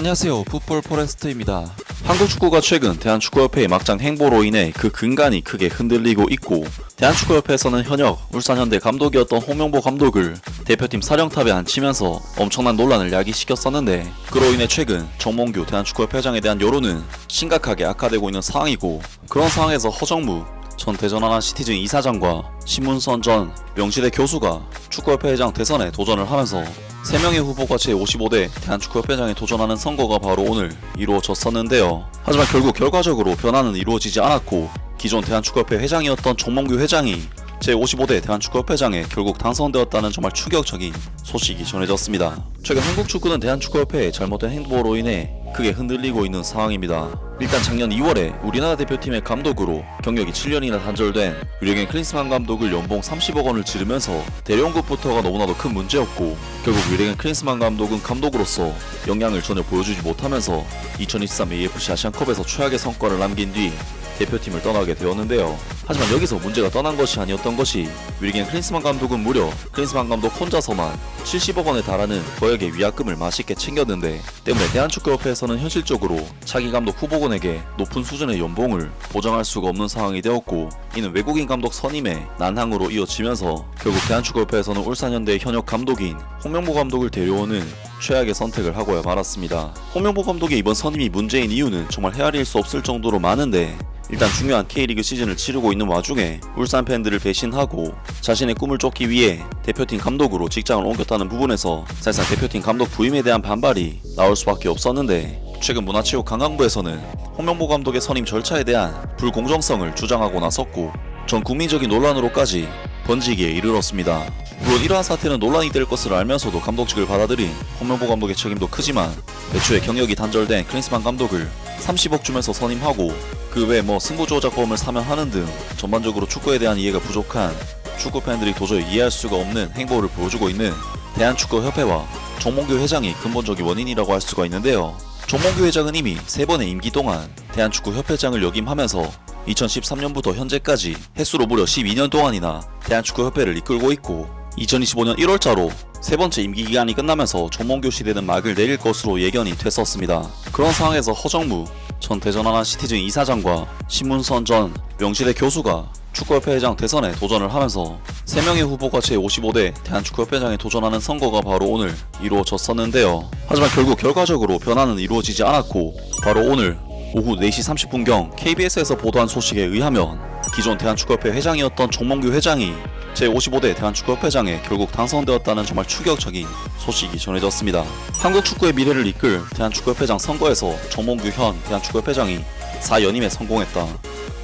안녕하세요, 풋볼 포레스트입니다. 한국 축구가 최근 대한축구협회의 막장 행보로 인해 그 근간이 크게 흔들리고 있고, 대한축구협회에서는 현역 울산현대 감독이었던 홍명보 감독을 대표팀 사령탑에 앉히면서 엄청난 논란을 야기시켰었는데, 그로 인해 최근 정몽규 대한축구협회장에 대한 여론은 심각하게 악화되고 있는 상황이고, 그런 상황에서 허정무 전 대전하나시티즌 이사장과 신문선 전 명지대 교수가 축구협회 회장 대선에 도전을 하면서 3명의 후보가 제55대 대한축구협회장에 도전하는 선거가 바로 오늘 이루어졌었는데요. 하지만 결국 결과적으로 변화는 이루어지지 않았고, 기존 대한축구협회 회장이었던 정몽규 회장이 제55대 대한축구협회장에 결국 당선되었다는 정말 충격적인 소식이 전해졌습니다. 최근 한국 축구는 대한축구협회의 잘못된 행보로 인해 크게 흔들리고 있는 상황입니다. 일단 작년 2월에 우리나라 대표팀의 감독으로 경력이 7년이나 단절된 류랭겐 클린스만 감독을 연봉 30억 원을 지르면서 대령급부터가 너무나도 큰 문제였고, 결국 류랭겐 클린스만 감독은 감독으로서 역량을 전혀 보여주지 못하면서 2023 AFC 아시안컵에서 최악의 성과를 남긴 뒤 대표팀을 떠나게 되었는데요. 하지만 여기서 문제가 떠난 것이 아니었던 것이, 류랭겐 클린스만 감독은 무려 클린스만 감독 혼자서만 70억 원에 달하는 거액의 위약금을 맛있게 챙겼는데, 때문에 대한축구협회에서는 현실적으로 차기 감독 후보군에게 높은 수준의 연봉을 보장할 수가 없는 상황이 되었고, 이는 외국인 감독 선임의 난항으로 이어지면서 결국 대한축구협회에서는 울산현대의 현역 감독인 홍명보 감독을 데려오는 최악의 선택을 하고야 말았습니다. 홍명보 감독의 이번 선임이 문제인 이유는 정말 헤아릴 수 없을 정도로 많은데, 일단 중요한 K리그 시즌을 치르고 있는 와중에 울산 팬들을 배신하고 자신의 꿈을 쫓기 위해 대표팀 감독으로 직장을 옮겼다는 부분에서 사실상 대표팀 감독 부임에 대한 반발이 나올 수밖에 없었는데, 최근 문화체육관광부에서는 홍명보 감독의 선임 절차에 대한 불공정성을 주장하고 나섰고, 전 국민적인 논란으로까지 번지기에 이르렀습니다. 물론 이러한 사태는 논란이 될 것을 알면서도 감독직을 받아들인 홍명보 감독의 책임도 크지만, 애초에 경력이 단절된 클린스만 감독을 30억 주면서 선임하고 그 외 승부조작범을 사면하는 등 전반적으로 축구에 대한 이해가 부족한 축구 팬들이 도저히 이해할 수가 없는 행보를 보여주고 있는 대한축구협회와 정몽규 회장이 근본적인 원인이라고 할 수가 있는데요. 정몽규 회장은 이미 3번의 임기 동안 대한축구협회장을 역임하면서 2013년부터 현재까지 횟수로 무려 12년 동안이나 대한축구협회를 이끌고 있고, 2025년 1월자로 3번째 임기 기간이 끝나면서 정몽규 시대는 막을 내릴 것으로 예견이 됐었습니다. 그런 상황에서 허정무 전 대전하나시티즌 이사장과 신문선 전 명지대 교수가 축구협회 회장 대선에 도전을 하면서 3명의 후보가 제55대 대한축구협회장에 도전하는 선거가 바로 오늘 이루어졌었는데요. 하지만 결국 결과적으로 변화는 이루어지지 않았고, 바로 오늘 오후 4시 30분경 KBS에서 보도한 소식에 의하면 기존 대한축구협회 회장이었던 정몽규 회장이 제55대 대한축구협회장에 결국 당선되었다는 정말 충격적인 소식이 전해졌습니다. 한국 축구의 미래를 이끌 대한축구협회장 선거에서 정몽규 현 대한축구협회장이 4연임에 성공했다.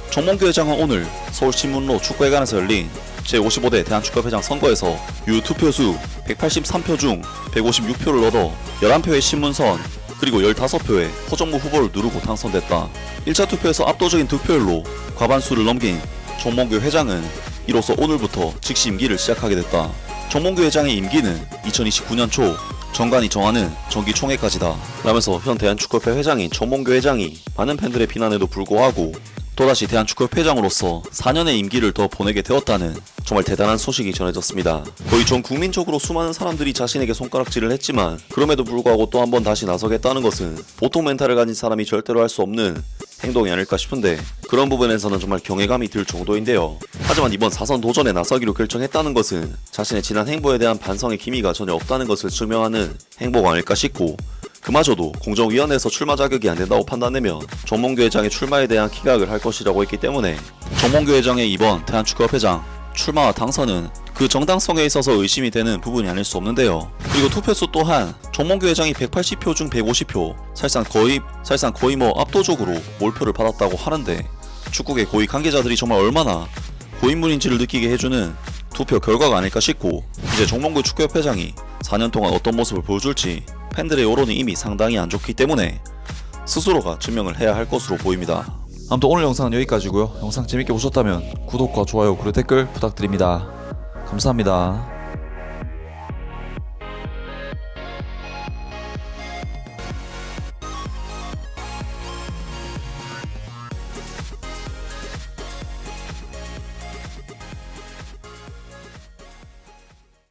정몽규 회장은 오늘 서울신문로 축구회관에서 열린 제55대 대한축구협회장 선거에서 유투표수 183표 중 156표를 얻어 11표의 신문선 그리고 15표의 허정무 후보를 누르고 당선됐다. 1차 투표에서 압도적인 득표율로 과반수를 넘긴 정몽규 회장은 이로써 오늘부터 즉시 임기를 시작하게 됐다. 정몽규 회장의 임기는 2029년 초 정관이 정하는 정기총회까지다 라면서 현 대한축구협회 회장인 정몽규 회장이 많은 팬들의 비난에도 불구하고 또다시 대한축구협회장으로서 4년의 임기를 더 보내게 되었다는 정말 대단한 소식이 전해졌습니다. 거의 전 국민적으로 수많은 사람들이 자신에게 손가락질을 했지만, 그럼에도 불구하고 또 한 번 다시 나서겠다는 것은 보통 멘탈을 가진 사람이 절대로 할 수 없는 행동이 아닐까 싶은데, 그런 부분에서는 정말 경외감이 들 정도인데요. 하지만 이번 4선 도전에 나서기로 결정했다는 것은 자신의 지난 행보에 대한 반성의 기미가 전혀 없다는 것을 증명하는 행보가 아닐까 싶고, 그마저도 공정위원회에서 출마 자격이 안 된다고 판단되면 정몽규 회장의 출마에 대한 기각을 할 것이라고 했기 때문에, 정몽규 회장의 이번 대한축구협회장 출마와 당선은 그 정당성에 있어서 의심이 되는 부분이 아닐 수 없는데요. 그리고 투표수 또한 정몽규 회장이 180표 중 150표, 사실상 거의 압도적으로 몰표를 받았다고 하는데, 축구계 고위 관계자들이 정말 얼마나 고인물인지를 느끼게 해주는 투표 결과가 아닐까 싶고, 이제 정몽규 축구협회장이 4년 동안 어떤 모습을 보여줄지 팬들의 여론이 이미 상당히 안 좋기 때문에 스스로가 증명을 해야 할 것으로 보입니다. 아무튼 오늘 영상은 여기까지고요. 영상 재밌게 보셨다면 구독과 좋아요 그리고 댓글 부탁드립니다. 감사합니다.